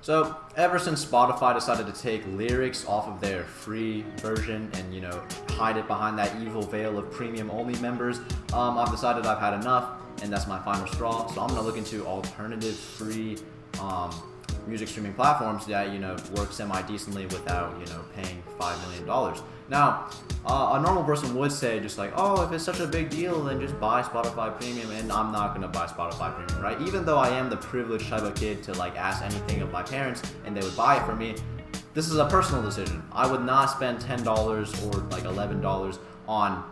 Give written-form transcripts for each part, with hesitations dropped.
So ever since Spotify decided to take lyrics off of their free version and hide it behind that evil veil of premium only members, I've decided I've had enough, and that's my final straw. So I'm gonna look into alternative free music streaming platforms that work semi decently without paying $5 million. Now, a normal person would say just like, oh, if it's such a big deal, then just buy Spotify Premium, and I'm not gonna buy Spotify Premium, right? Even though I am the privileged type of kid to ask anything of my parents and they would buy it for me, this is a personal decision. I would not spend $10 or $11 on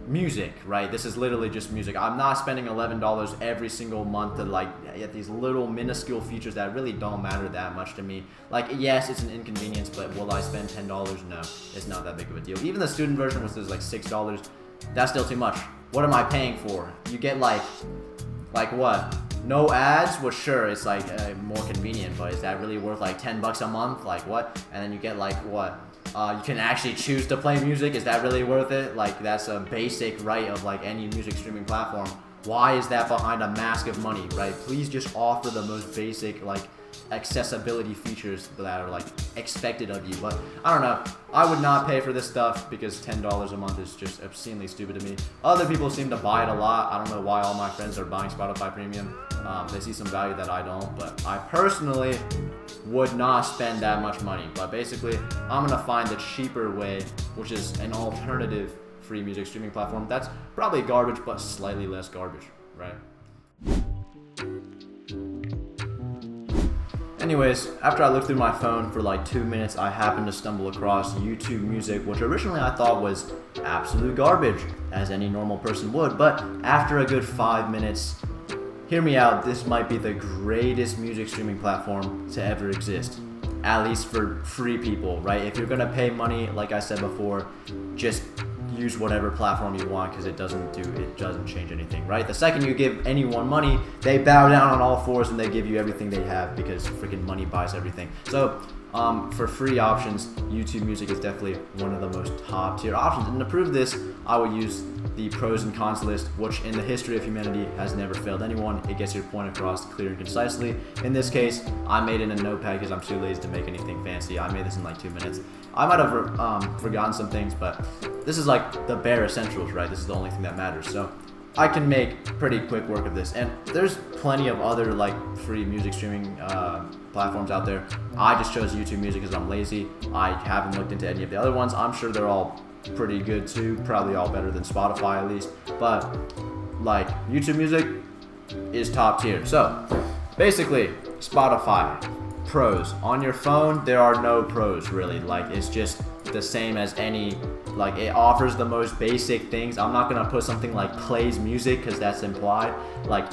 music, right? This is literally just music. I'm not spending $11 every single month to get these little minuscule features that really don't matter that much to me. Yes, it's an inconvenience, but will I spend $10? No, it's not that big of a deal. Even the student version, which is $6, that's still too much. What am I paying for? You get like what? No ads? Well, sure, it's more convenient, but is that really worth $10 a month? What? And then you get what? You can actually choose to play music. Is that really worth it? That's a basic right of any music streaming platform. Why is that behind a mask of money, right? Please just offer the most basic accessibility features that are expected of you. But I don't know. I would not pay for this stuff because $10 a month is just obscenely stupid to me. Other people seem to buy it a lot. I don't know why all my friends are buying Spotify Premium. They see some value that I don't, but I personally would not spend that much money. But basically, I'm gonna find the cheaper way, which is an alternative free music streaming platform that's probably garbage, but slightly less garbage, right? Anyways, after I looked through my phone for 2 minutes, I happened to stumble across YouTube Music, which originally I thought was absolute garbage, as any normal person would. But after a good 5 minutes, hear me out, this might be the greatest music streaming platform to ever exist. At least for free people, right? If you're gonna pay money, like I said before, just use whatever platform you want because it doesn't change anything, right? The second you give anyone money, they bow down on all fours and they give you everything they have because freaking money buys everything. So for free options, YouTube Music is definitely one of the most top tier options. And to prove this, I would use the pros and cons list, which in the history of humanity has never failed anyone. It gets your point across clear and concisely. In this case, I made it in a notepad because I'm too lazy to make anything fancy. I made this in 2 minutes. I might have forgotten some things, but this is the bare essentials, right? This is the only thing that matters. So I can make pretty quick work of this. And there's plenty of other free music streaming platforms out there. I just chose YouTube Music because I'm lazy. I haven't looked into any of the other ones. I'm sure they're all pretty good too, probably all better than Spotify at least, but YouTube Music is top tier. So basically, Spotify pros on your phone, there are no pros really. It's just the same as any, it offers the most basic things. I'm not gonna put something plays music because that's implied.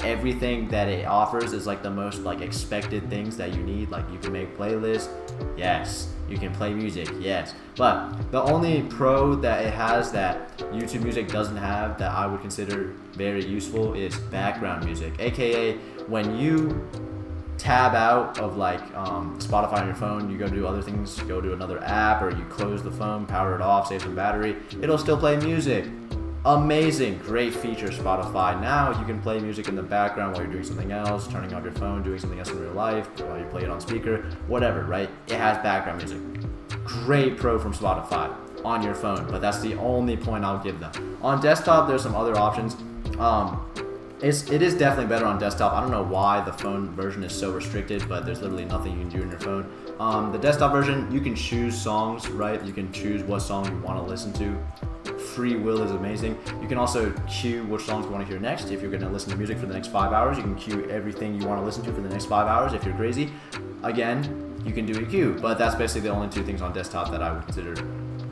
Everything that it offers is the most expected things that you need. You can make playlists, yes. You can play music, yes. But the only pro that it has that YouTube Music doesn't have that I would consider very useful is background music, aka when you tab out of Spotify on your phone, you go do other things, go to another app, or you close the phone, power it off, save some battery, it'll still play music. Amazing, great feature, Spotify. Now you can play music in the background while you're doing something else, turning off your phone, doing something else in real life, while you play it on speaker, whatever, right? It has background music. Great pro from Spotify on your phone, but that's the only point I'll give them. On desktop, there's some other options. It is definitely better on desktop. I don't know why the phone version is so restricted, but there's literally nothing you can do on your phone. The desktop version, you can choose songs, right? You can choose what song you want to listen to. Free will is amazing. You can also queue which songs you want to hear next. If you're going to listen to music for the next 5 hours, you can queue everything you want to listen to for the next 5 hours. If you're crazy, again, you can do a queue. But that's basically the only two things on desktop that I would consider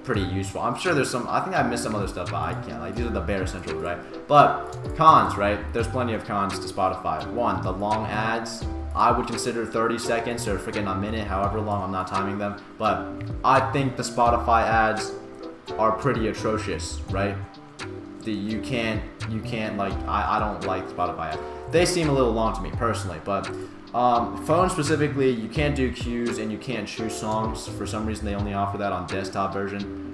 pretty useful. I'm sure there's some, I think I missed some other stuff, but I can't. These are the bare essentials, right? But cons, right? There's plenty of cons to Spotify. One, the long ads. I would consider 30 seconds or freaking a minute, however long, I'm not timing them. But I think the Spotify ads are pretty atrocious, right? You can't I don't like Spotify ads. They seem a little long to me personally, but phone specifically, you can't do queues and you can't choose songs. For some reason, they only offer that on desktop version.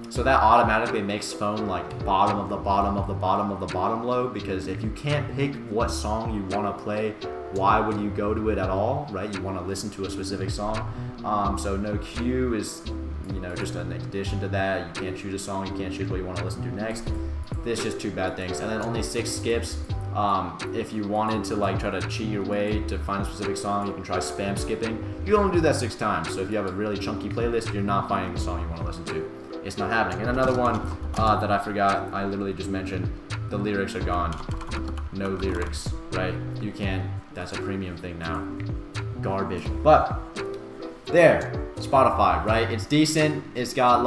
So that automatically makes phone bottom of the bottom of the bottom of the bottom low, because if you can't pick what song you want to play why would you go to it at all, right? You want to listen to a specific song. So no queue is, just an addition to that. You can't choose a song, you can't choose what you want to listen to next. There's just two bad things. And then only 6 skips. If you wanted to try to cheat your way to find a specific song, you can try spam skipping. You only do that 6 times. So if you have a really chunky playlist, you're not finding the song you want to listen to. It's not happening. And another one that I forgot, I literally just mentioned, the lyrics are gone. No lyrics, right? You can't. That's a premium thing now. Garbage. But there, Spotify, right? It's decent. It's got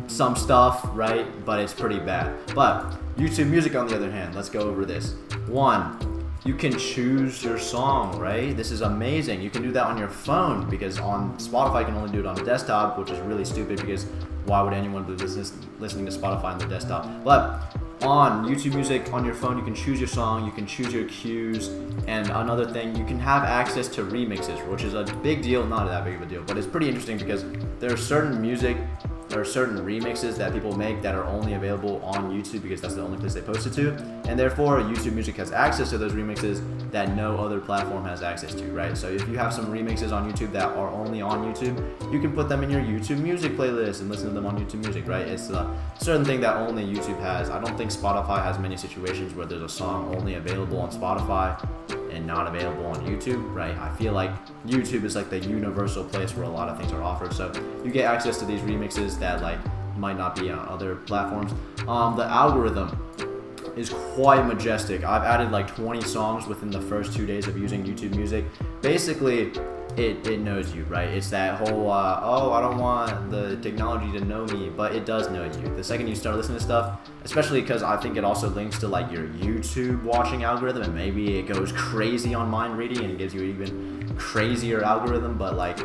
some stuff, right? But it's pretty bad. But YouTube Music, on the other hand, let's go over this. 1, you can choose your song, right? This is amazing. You can do that on your phone, because on Spotify you can only do it on the desktop, which is really stupid, because why would anyone be listening to Spotify on their desktop? But on YouTube Music, on your phone, you can choose your song, you can choose your cues, and another thing, you can have access to remixes, which is a big deal. Not that big of a deal, but it's pretty interesting because there are certain music or certain remixes that people make that are only available on YouTube, because that's the only place they post it to, and therefore YouTube Music has access to those remixes that no other platform has access to, right? So if you have some remixes on YouTube that are only on YouTube, you can put them in your YouTube Music playlist and listen to them on YouTube Music, right? It's a certain thing that only YouTube has. I don't think Spotify has many situations where there's a song only available on Spotify and not available on YouTube, right? I feel like YouTube is the universal place where a lot of things are offered. So you get access to these remixes that might not be on other platforms. The algorithm is quite majestic. I've added 20 songs within the first 2 days of using YouTube Music. Basically, it knows you, right? It's that whole, I don't want the technology to know me, but it does know you. The second you start listening to stuff, especially because I think it also links to your YouTube watching algorithm, and maybe it goes crazy on mind reading and it gives you an even crazier algorithm, but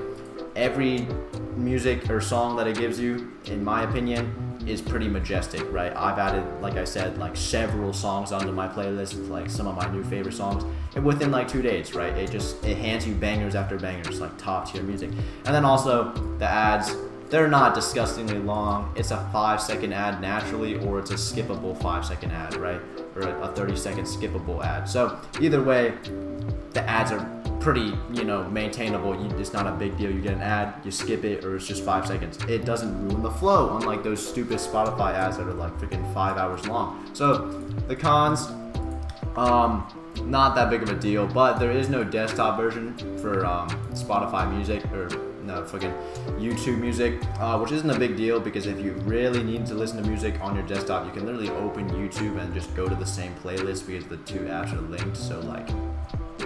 every music or song that it gives you, in my opinion, is pretty majestic, right? I've added, like I said, several songs onto my playlist, some of my new favorite songs, and within 2 days, right? It hands you bangers after bangers, top tier music. And then also the ads, they're not disgustingly long. It's a 5-second ad naturally, or it's a skippable 5-second ad, right? Or a 30-second skippable ad. So either way, the ads are pretty, maintainable. It's not a big deal. You get an ad, you skip it, or it's just 5 seconds. It doesn't ruin the flow, unlike those stupid Spotify ads that are freaking 5 hours long. So the cons, not that big of a deal, but there is no desktop version for Spotify Music, or no, fucking YouTube Music, which isn't a big deal, because if you really need to listen to music on your desktop, you can literally open YouTube and just go to the same playlist, because the two apps are linked. So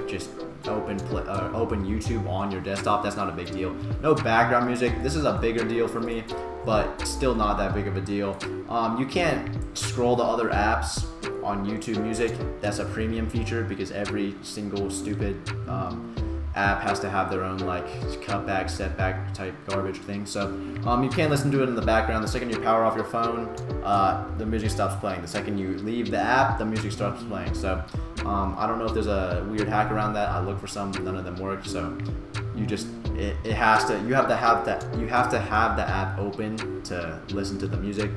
just open YouTube on your desktop. That's not a big deal. No background music. This is a bigger deal for me, but still not that big of a deal. You can't scroll to other apps on YouTube Music. That's a premium feature, because every single stupid app has to have their own cutback, setback type garbage thing. So you can't listen to it in the background. The second you power off your phone, the music stops playing. The second you leave the app, the music starts playing. So I don't know if there's a weird hack around that. I looked for some, none of them worked. So you have to have the app open to listen to the music,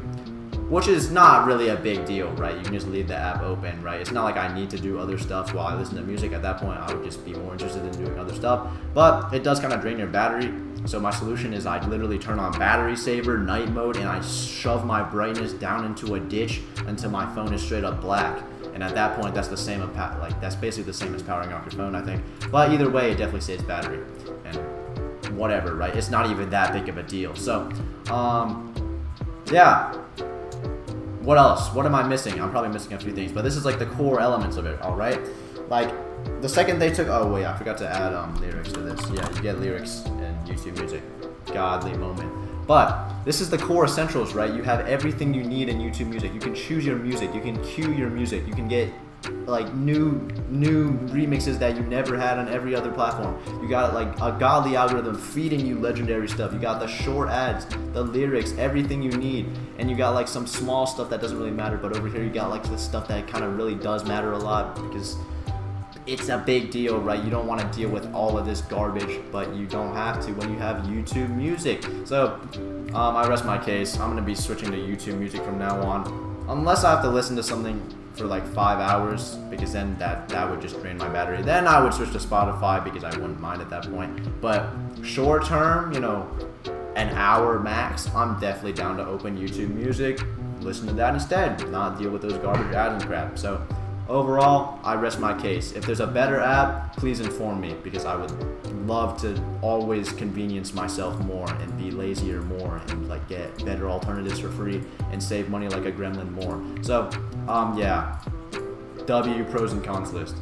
which is not really a big deal, right? You can just leave the app open, right? It's not like I need to do other stuff while I listen to music. At that point, I would just be more interested in doing other stuff. But it does kind of drain your battery. So my solution is I literally turn on battery saver, night mode, and I shove my brightness down into a ditch until my phone is straight up black. And at that point, that's the same that's basically the same as powering off your phone, I think. But either way, it definitely saves battery. And whatever, right? It's not even that big of a deal. So, yeah. What else? What am I missing? I'm probably missing a few things, but this is the core elements of it, all right? The second they took, oh wait, I forgot to add lyrics to this. Yeah, you get lyrics in YouTube Music. Godly moment. But this is the core essentials, right? You have everything you need in YouTube Music. You can choose your music. You can cue your music. You can get new remixes that you never had on every other platform. You got a godly algorithm feeding you legendary stuff. You got the short ads, the lyrics, everything you need, and you got some small stuff that doesn't really matter. But over here you got the stuff that kind of really does matter a lot, because it's a big deal, right? You don't want to deal with all of this garbage, but you don't have to when you have YouTube Music. So I rest my case. I'm gonna be switching to YouTube Music from now on, unless I have to listen to something for like 5 hours, because then that would just drain my battery. Then I would switch to Spotify because I wouldn't mind at that point. But short term, an hour max, I'm definitely down to open YouTube Music, listen to that instead, not deal with those garbage ads and crap. So overall, I rest my case. If there's a better app, please inform me, because I would love to always convenience myself more and be lazier more and like get better alternatives for free and save money like a gremlin more. So yeah, W pros and cons list.